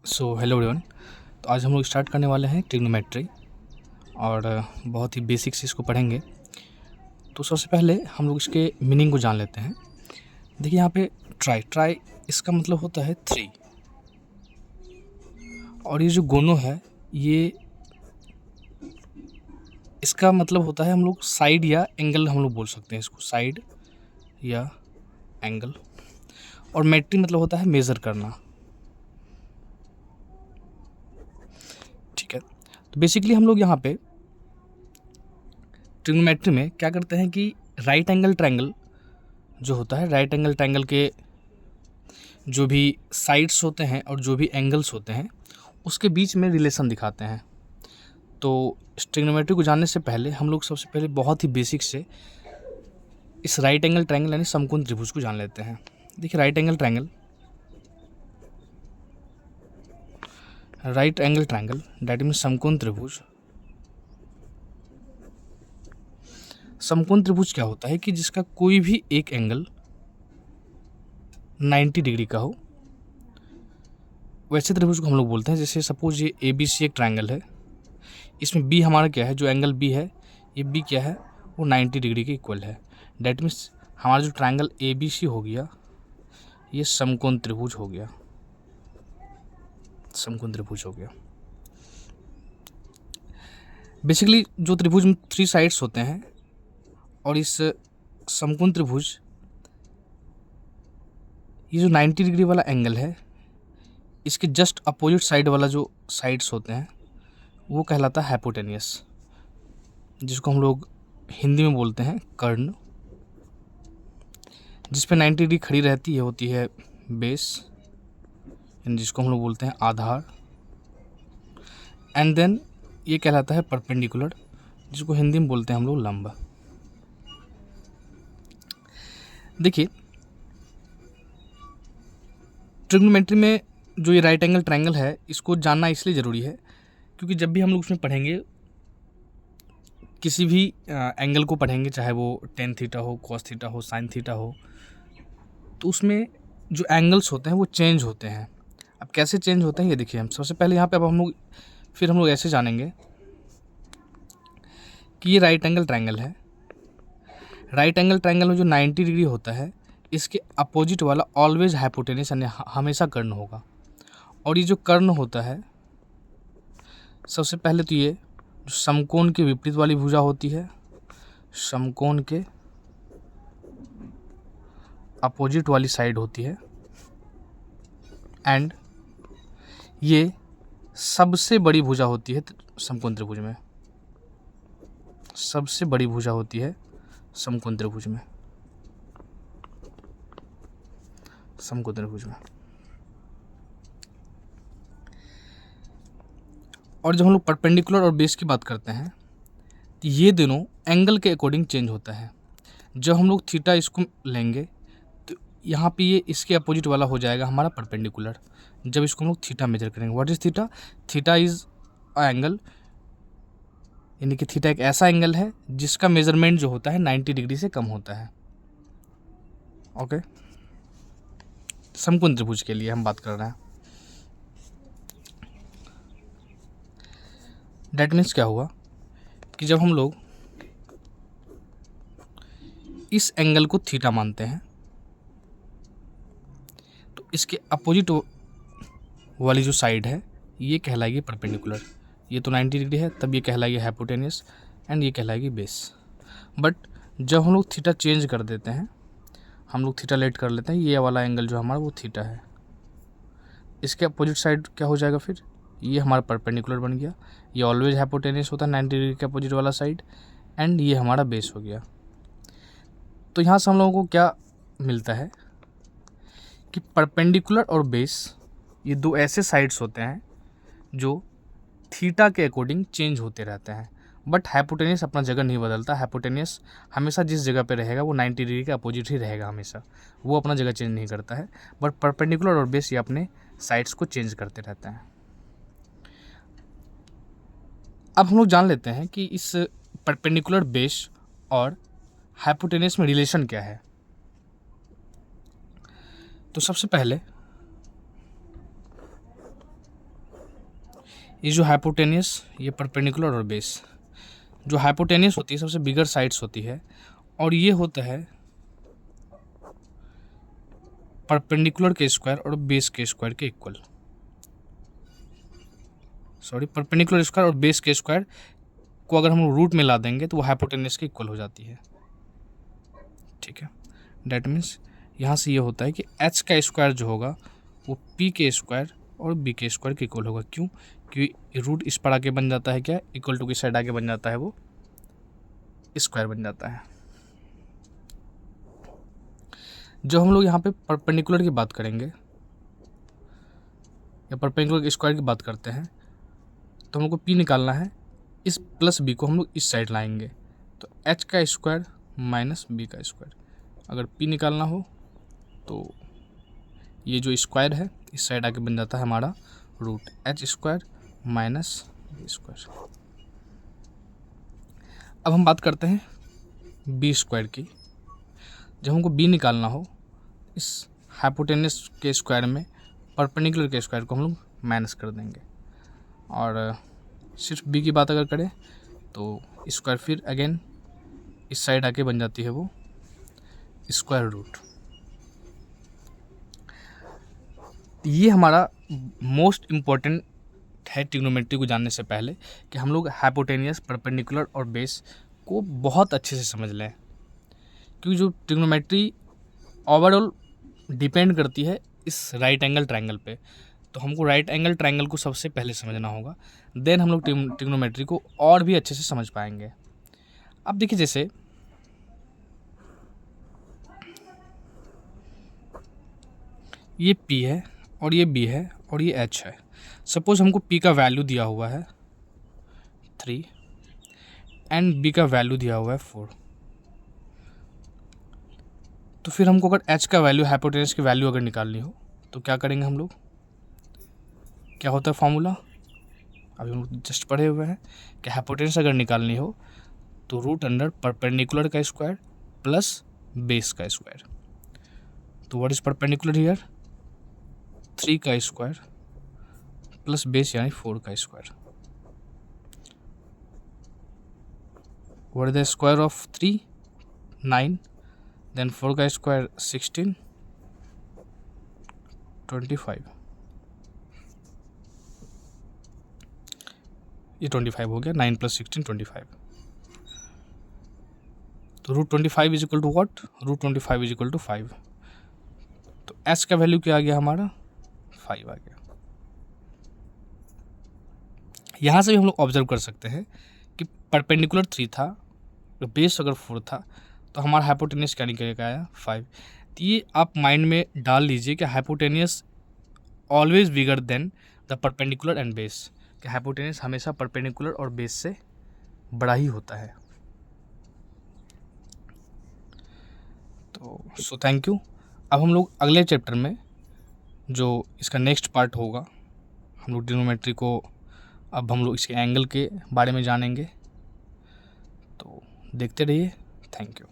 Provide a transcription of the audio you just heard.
So hello everyone. तो आज हम लोग स्टार्ट करने वाले हैं ट्रिग्नोमेट्री और बहुत ही बेसिक से इसको पढ़ेंगे। तो सबसे पहले हम लोग इसके मीनिंग को जान लेते हैं। देखिए यहाँ पे ट्राई इसका मतलब होता है 3 और ये जो गोनो है ये इसका मतलब होता है हम लोग साइड या एंगल हम लोग बोल सकते हैं इसको, साइड या एंगल। और मेट्री मतलब होता है मेज़र करना। ठीक है, तो बेसिकली हम लोग यहाँ पे ट्रिग्नोमेट्री में क्या करते हैं कि राइट एंगल ट्रायंगल जो होता है, राइट एंगल ट्रायंगल के जो भी साइड्स होते हैं और जो भी एंगल्स होते हैं उसके बीच में रिलेशन दिखाते हैं। तो ट्रिग्नोमेट्री को जानने से पहले हम लोग सबसे पहले बहुत ही बेसिक से इस राइट एंगल ट्रायंगल यानी समकोण त्रिभुज को जान लेते हैं। देखिए right angle triangle that means समकोण त्रिभुज। समकोण त्रिभुज क्या होता है कि जिसका कोई भी एक एंगल 90 डिग्री का हो, वैसे त्रिभुज को हम लोग बोलते हैं। जैसे सपोज ये ABC एक ट्रायंगल है, इसमें B हमारा क्या है, जो एंगल B है ये B क्या है, वो 90 डिग्री के इक्वल है। डैट मीन्स हमारा जो ट्रायंगल ABC हो गया ये समकोण त्रिभुज हो गया, समकोण त्रिभुज हो गया। बेसिकली जो त्रिभुज में 3 साइड्स होते हैं और इस समकोण त्रिभुज ये जो 90 डिग्री वाला एंगल है इसके जस्ट अपोजिट साइड वाला जो साइड्स होते हैं वो कहलाता है हाइपोटेनियस, जिसको हम लोग हिंदी में बोलते हैं कर्ण। जिस पे 90 डिग्री खड़ी रहती है होती है बेस, यानी जिसको हम लोग बोलते हैं आधार। एंड देन ये कहलाता है परपेंडिकुलर, जिसको हिंदी में बोलते हैं हम लोग लंब। देखिए ट्रिग्नोमेट्री में जो ये राइट एंगल ट्रायंगल है इसको जानना इसलिए ज़रूरी है क्योंकि जब भी हम लोग उसमें पढ़ेंगे, किसी भी एंगल को पढ़ेंगे, चाहे वो टेन थीटा हो, कॉस थीटा हो, साइन थीटा हो, तो उसमें जो एंगल्स होते हैं वो चेंज होते हैं। अब कैसे चेंज होते हैं ये देखिए। हम सबसे पहले यहाँ पे अब हम लोग ऐसे जानेंगे कि ये राइट एंगल ट्रायंगल है। राइट एंगल ट्रायंगल में जो 90 डिग्री होता है इसके अपोजिट वाला ऑलवेज हाइपोटेनियस यानी हमेशा कर्ण होगा। और ये जो कर्ण होता है सबसे पहले तो ये समकोण के विपरीत वाली भुजा होती है, समकोण के अपोजिट वाली साइड होती है। एंड ये सबसे बड़ी भुजा होती है समकोण त्रिभुज में, सबसे बड़ी भुजा होती है समकोण त्रिभुज में, समकोण त्रिभुज में। और जब हम लोग परपेंडिकुलर और बेस की बात करते हैं तो ये दोनों एंगल के अकॉर्डिंग चेंज होता है। जब हम लोग थीटा इसको लेंगे तो यहाँ पे ये इसके अपोजिट वाला हो जाएगा हमारा परपेंडिकुलर। जब इसको हम लोग थीटा मेजर करेंगे, what is theta? Theta is a angle, यानी कि थीटा एक ऐसा एंगल है जिसका मेजरमेंट जो होता है 90 डिग्री से कम होता है। ओके, समकोण त्रिभुज के लिए हम बात कर रहे हैं। डैट मीन्स क्या हुआ कि जब हम लोग इस एंगल को थीटा मानते हैं तो इसके अपोजिट वाली जो साइड है ये कहलाएगी परपेंडिकुलर। ये तो 90 डिग्री है, तब ये कहलाएगी हाइपोटेनियस एंड ये कहलाएगी बेस। बट जब हम लोग थीटा चेंज कर देते हैं, हम लोग थीटा लेट कर लेते हैं, ये वाला एंगल जो हमारा वो थीटा है, इसके अपोजिट साइड क्या हो जाएगा फिर? ये हमारा परपेंडिकुलर बन गया। ये ऑलवेज हाइपोटेनियस होता है 90 डिग्री के अपोजिट वाला साइड, एंड ये हमारा बेस हो गया। तो यहाँ से हम लोगों को क्या मिलता है कि परपेंडिकुलर और बेस ये दो ऐसे साइड्स होते हैं जो थीटा के अकॉर्डिंग चेंज होते रहते हैं। बट हाइपोटेनियस अपना जगह नहीं बदलता। हाइपोटेनियस हमेशा जिस जगह पे रहेगा वो 90 डिग्री के अपोजिट ही रहेगा हमेशा, वो अपना जगह चेंज नहीं करता है। बट परपेंडिकुलर और बेस ये अपने साइड्स को चेंज करते रहते हैं। अब हम लोग जान लेते हैं कि इस परपेंडिकुलर बेस और हाइपोटेनियस में रिलेशन क्या है। तो सबसे पहले ये जो हाइपोटेनियस, ये परपेंडिकुलर और बेस। जो हाइपोटेनियस होती है सबसे बिगर साइड्स होती है, और ये होता है परपेंडिकुलर के स्क्वायर और बेस के स्क्वायर के इक्वल। सॉरी, परपेंडिकुलर स्क्वायर और बेस के स्क्वायर को अगर हम रूट में ला देंगे तो वो हाइपोटेनियस के इक्वल हो जाती है। ठीक है, डेट मीन्स यहाँ से ये होता है कि एच का स्क्वायर जो होगा वो पी के स्क्वायर और बी के स्क्वायर के इक्वल होगा। क्यों? क्योंकि रूट इस पर आगे बन जाता है क्या, इक्वल टू की साइड आगे बन जाता है वो स्क्वायर बन जाता है। जब हम लोग यहाँ पे परपेंडिकुलर की बात करेंगे या परपेंडिकुलर स्क्वायर की बात करते हैं तो हम लोग को पी निकालना है, इस प्लस बी को हम लोग इस साइड लाएंगे, तो एच का स्क्वायर माइनस बी का स्क्वायर। अगर पी निकालना हो तो ये जो स्क्वायर है इस साइड आके बन जाता है हमारा root H square minus B square. अब हम बात करते हैं बी स्क्वायर की। जब हमको बी निकालना हो, इस हाइपोटेनस के स्क्वायर में परपेंडिकुलर के स्क्वायर को हम लोग माइनस कर देंगे, और सिर्फ बी की बात अगर करें तो स्क्वायर फिर अगेन इस साइड आके बन जाती है वो स्क्वायर रूट। ये हमारा मोस्ट इम्पॉर्टेंट है ट्रिग्नोमेट्री को जानने से पहले, कि हम लोग हाइपोटेनियस, परपेंडिकुलर और बेस को बहुत अच्छे से समझ लें, क्योंकि जो ट्रिग्नोमेट्री ओवरऑल डिपेंड करती है इस राइट एंगल ट्रायंगल पे। तो हमको राइट एंगल ट्रायंगल को सबसे पहले समझना होगा, देन हम लोग ट्रिग्नोमेट्री को और भी अच्छे से समझ पाएंगे। अब देखिए, जैसे ये P है और ये B है और ये H है। सपोज हमको P का वैल्यू दिया हुआ है 3 एंड B का वैल्यू दिया हुआ है 4। तो फिर हमको अगर H का वैल्यू, हाइपोटेनस की वैल्यू अगर निकालनी हो तो क्या करेंगे हम लोग? क्या होता है फॉर्मूला? अभी हम लोग जस्ट पढ़े हुए हैं कि हाइपोटेनस अगर निकालनी हो तो रूट अंडर परपेंडिकुलर का स्क्वायर प्लस बेस का स्क्वायर। तो व्हाट इज परपेंडिकुलर हियर? 3 का स्क्वायर प्लस बेस यानी 4 का square. What is the square of 3? 9, then 4 का स्क्वायर 16, 25। ये 25 हो गया, 9 + 16 25। तो root 25 is equal to what? Root 25 is equal to 5। तो एस का वैल्यू क्या आ गया हमारा? 5 आ गया। यहाँ से भी हम लोग ऑब्जर्व कर सकते हैं कि परपेंडिकुलर 3 था, बेस अगर 4 था, तो हमारा हाइपोटेनियस क्या निकल के आया? 5। तो ये आप माइंड में डाल लीजिए कि hypotenuse always bigger than the perpendicular and base, कि हाइपोटेनियस हमेशा परपेंडिकुलर और बेस से बड़ा ही होता है। तो सो थैंक यू। अब हम लोग अगले चैप्टर में, जो इसका नेक्स्ट पार्ट होगा, हम लोग ट्रिग्नोमेट्री को अब हम लोग इसके एंगल के बारे में जानेंगे। तो देखते रहिए। Thank you.